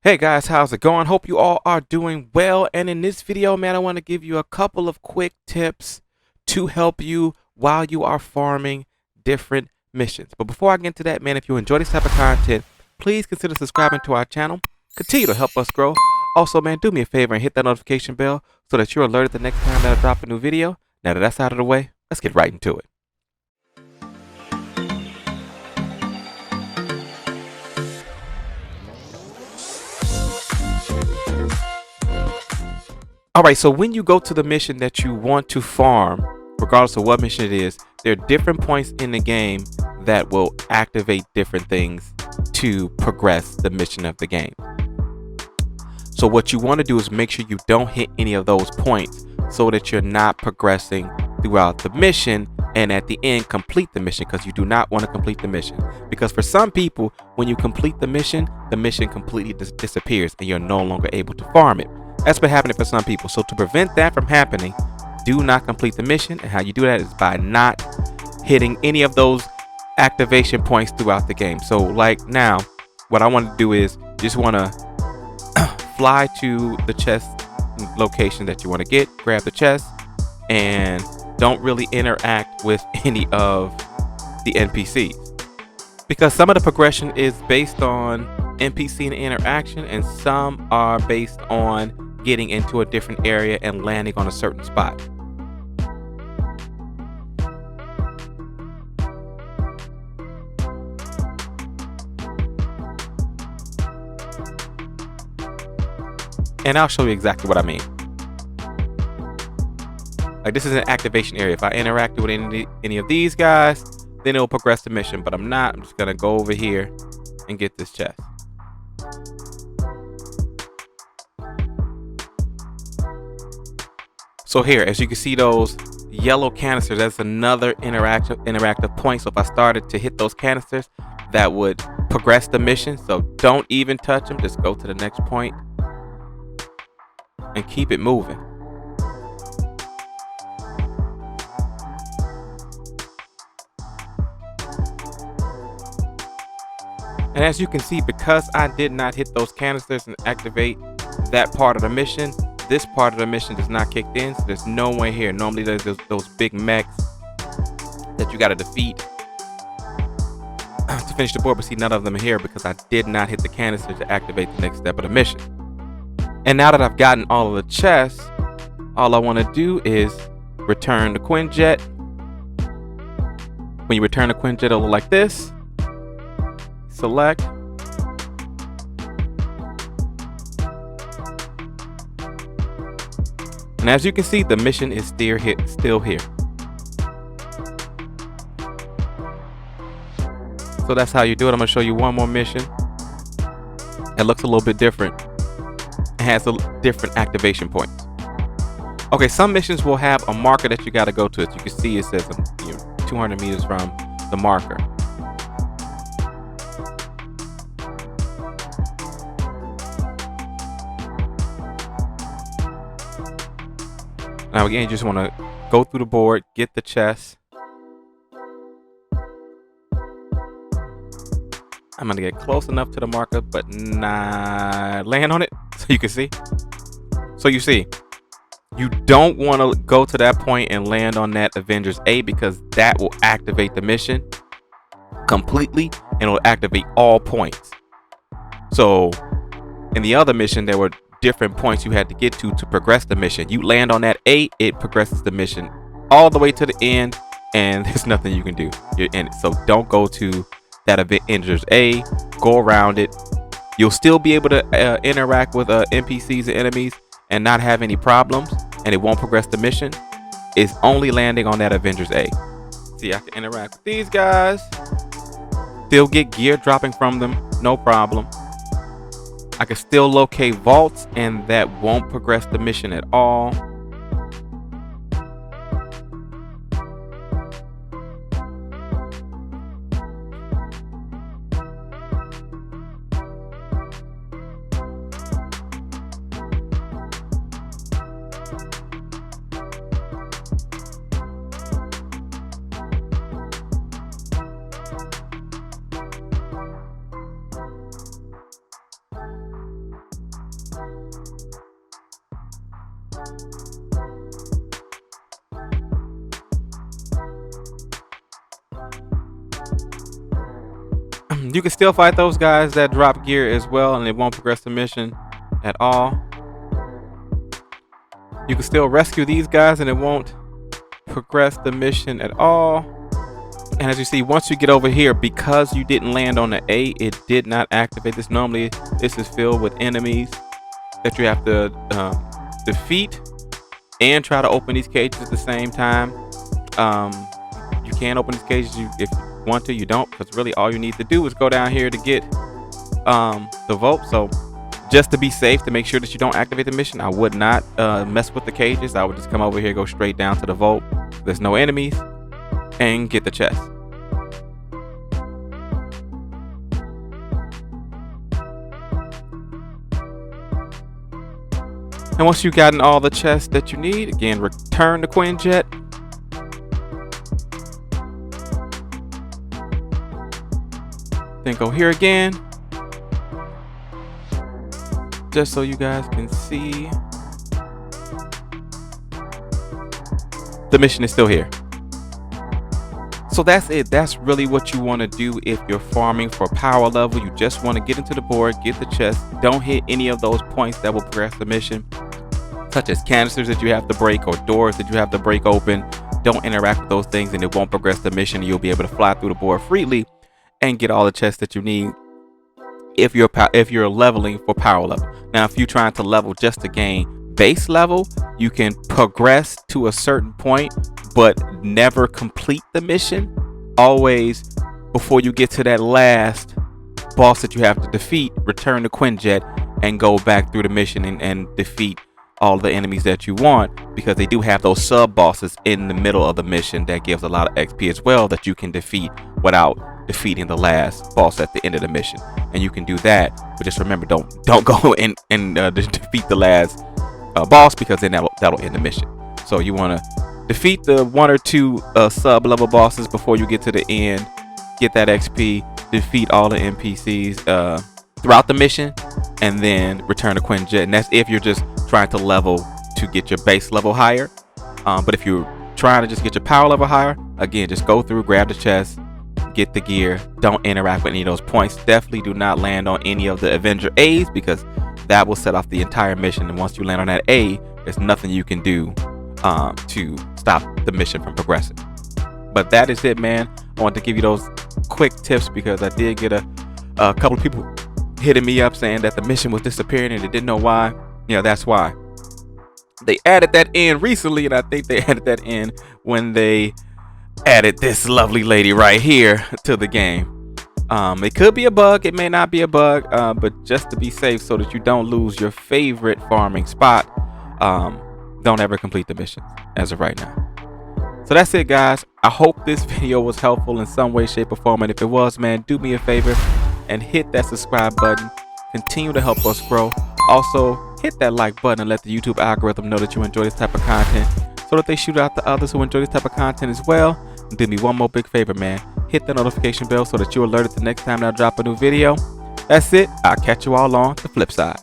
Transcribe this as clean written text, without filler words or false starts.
Hey guys, how's it going? Hope you all are doing well. And in this video, man, I want to give you a couple of quick tips to help you while you are farming different missions. But before I get into that, man, if you enjoy this type of content, please consider subscribing to our channel. Continue to help us grow. Also, man, do me a favor and hit that notification bell so that you're alerted the next time that I drop a new video. Now that that's out of the way, let's get right into it. Alright, so when you go to the mission that you want to farm, regardless of what mission it is, there are different points in the game that will activate different things to progress the mission of the game. So what you want to do is make sure you don't hit any of those points so that you're not progressing throughout the mission and at the end complete the mission, because you do not want to complete the mission. Because for some people, when you complete the mission completely disappears and you're no longer able to farm it. That's been happening for some people. So to prevent that from happening, do not complete the mission. And how you do that is by not hitting any of those activation points throughout the game. So like now, what I want to do is just want to fly to the chest location that you want to get, grab the chest, and don't really interact with any of the NPCs. Because some of the progression is based on NPC interaction and some are based on getting into a different area and landing on a certain spot. And I'll show you exactly what I mean. Like, this is an activation area. If I interacted with any of these guys, then it'll progress the mission, but I'm not. I'm just gonna go over here and get this chest. So here, as you can see those yellow canisters, that's another interactive point. So if I started to hit those canisters, that would progress the mission. So don't even touch them, just go to the next point and keep it moving. And as you can see, because I did not hit those canisters and activate that part of the mission, this part of the mission does not kick in, so there's no one here. Normally there's those big mechs that you got to defeat to finish the board, but see, none of them are here because I did not hit the canister to activate the next step of the mission. And now that I've gotten all of the chests, all I want to do is return the Quinjet. When you return the Quinjet, it'll look like this. Select. And as you can see, the mission is still here. So that's how you do it. I'm going to show you one more mission. It looks a little bit different. It has a different activation points. Okay, some missions will have a marker that you got to go to. As you can see, it says 200 meters from the marker. Now again, you just want to go through the board, get the chest. I'm going to get close enough to the marker, but not land on it so you can see. So you see, you don't want to go to that point and land on that Avengers A, because that will activate the mission completely and it'll activate all points. So in the other mission, there were different points you had to get to progress the mission. You land on that A, it progresses the mission all the way to the end, and there's nothing you can do. You're in it. So don't go to that Avengers A, go around it. You'll still be able to interact with NPCs and enemies and not have any problems, and it won't progress the mission. It's only landing on that Avengers A. See, I can interact with these guys, still get gear dropping from them, no problem. I can still locate vaults, and that won't progress the mission at all. You can still fight those guys that drop gear as well, and it won't progress the mission at all. You can still rescue these guys and it won't progress the mission at all. And as you see, once you get over here, because you didn't land on the A, it did not activate this. Normally this is filled with enemies that you have to defeat and try to open these cages at the same time. You can open these cages if you want to. You don't, because really all you need to do is go down here to get the vote. So just to be safe, to make sure that you don't activate the mission, I would not mess with the cages. I would just come over here, go straight down to the vault. There's no enemies, and get the chest. And once you've gotten all the chests that you need, again, return to Quinjet. Then go here again, just so you guys can see. The mission is still here. So that's it. That's really what you want to do if you're farming for power level. You just want to get into the board, get the chest. Don't hit any of those points that will progress the mission, such as canisters that you have to break or doors that you have to break open. Don't interact with those things and it won't progress the mission. You'll be able to fly through the board freely and get all the chests that you need if you're leveling for power level. Now, if you're trying to level just to gain base level, you can progress to a certain point but never complete the mission. Always, before you get to that last boss that you have to defeat, return to Quinjet and go back through the mission and defeat all the enemies that you want, because they do have those sub bosses in the middle of the mission that gives a lot of XP as well that you can defeat without defeating the last boss at the end of the mission. And you can do that, but just remember, don't go and defeat the last boss, because then that'll end the mission. So you want to defeat the 1 or 2 sub level bosses before you get to the end, get that XP, defeat all the NPCs throughout the mission, and then return to Quinjet. And that's if you're just trying to level to get your base level higher. But if you're trying to just get your power level higher, again, just go through, grab the chest, get the gear. Don't interact with any of those points. Definitely do not land on any of the Avenger A's, because that will set off the entire mission. And once you land on that A, there's nothing you can do to stop the mission from progressing. But that is it, man. I want to give you those quick tips because I did get a couple of people hitting me up saying that the mission was disappearing and they didn't know why. Yeah, that's why. They added that in recently, and I think they added that in when they added this lovely lady right here to the game. It could be a bug, it may not be a bug, but just to be safe so that you don't lose your favorite farming spot, don't ever complete the missions as of right now. So that's it, guys. I hope this video was helpful in some way, shape, or form, and if it was, man, do me a favor and hit that subscribe button. Continue to help us grow. Also, hit that like button and let the YouTube algorithm know that you enjoy this type of content, so that they shoot out to others who enjoy this type of content as well. And do me one more big favor, man. Hit the notification bell so that you're alerted the next time that I drop a new video. That's it. I'll catch you all on the flip side.